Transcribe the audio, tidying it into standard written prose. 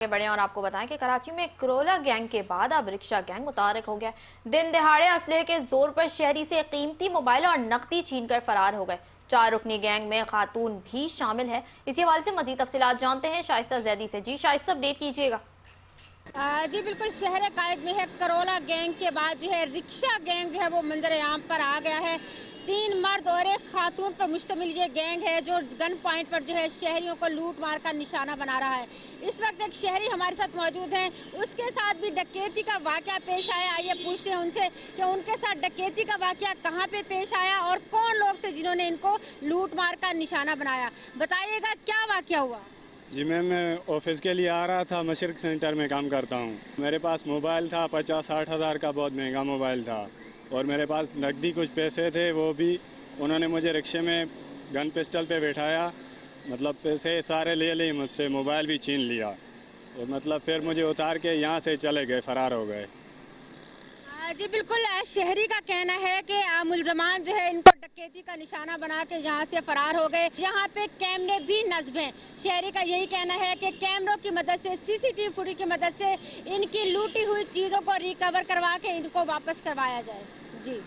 बढ़े और आपको बताएं कि कराची में करोला गैंग के बाद अब रिक्शा गैंग मुतारिक हो गया। दिन दिहाड़े असलहे के जोर पर शहरी से कीमती मोबाइल और नकदी छीनकर फरार हो गए। 4 रुकनी गैंग में खातून भी शामिल है। इसी हवाले से मजीद तफसीलात जानते हैं शाइस्ता जैदी से। जी शाइस्ता, अपडेट कीजिएगा। जी बिल्कुल, शहर कायद में है करोला गैंग के बाद जो है रिक्शा गैंग जो है वो मंजर-ए-आम पर आ गया है। 3 मर्द और एक खातून पर मुश्तमिल ये गैंग है जो गन पॉइंट पर जो है शहरियों को लूट मार का निशाना बना रहा है। इस वक्त एक शहरी हमारे साथ मौजूद हैं, उसके साथ भी डकैती का वाकया पेश आया। आइए पूछते हैं उनसे कि उनके साथ डकैती का वाकया कहाँ पे पेश आया और कौन लोग थे जिन्होंने इनको लूट मार का निशाना बनाया। बताइएगा क्या वाकया हुआ। जी मैम, मैं ऑफिस के लिए आ रहा था, मशरक सेंटर में काम करता हूँ। मेरे पास मोबाइल था 50-60 हज़ार का, बहुत महंगा मोबाइल था, और मेरे पास नकदी कुछ पैसे थे, वो भी उन्होंने मुझे रिक्शे में गन पिस्टल पे बैठाया। मतलब पैसे सारे ले लिए मुझसे, मोबाइल भी छीन लिया, और मतलब फिर मुझे उतार के यहाँ से चले गए, फरार हो गए। जी बिल्कुल, शहरी का कहना है कि मुलजमान जो है इनको डकैती का निशाना बना के यहाँ से फरार हो गए। यहाँ पे कैमरे भी नस्ब हैं। शहरी का यही कहना है कि कैमरों की मदद से, सीसीटीवी फुटेज की मदद से इनकी लूटी हुई चीज़ों को रिकवर करवा के इनको वापस करवाया जाए। जी।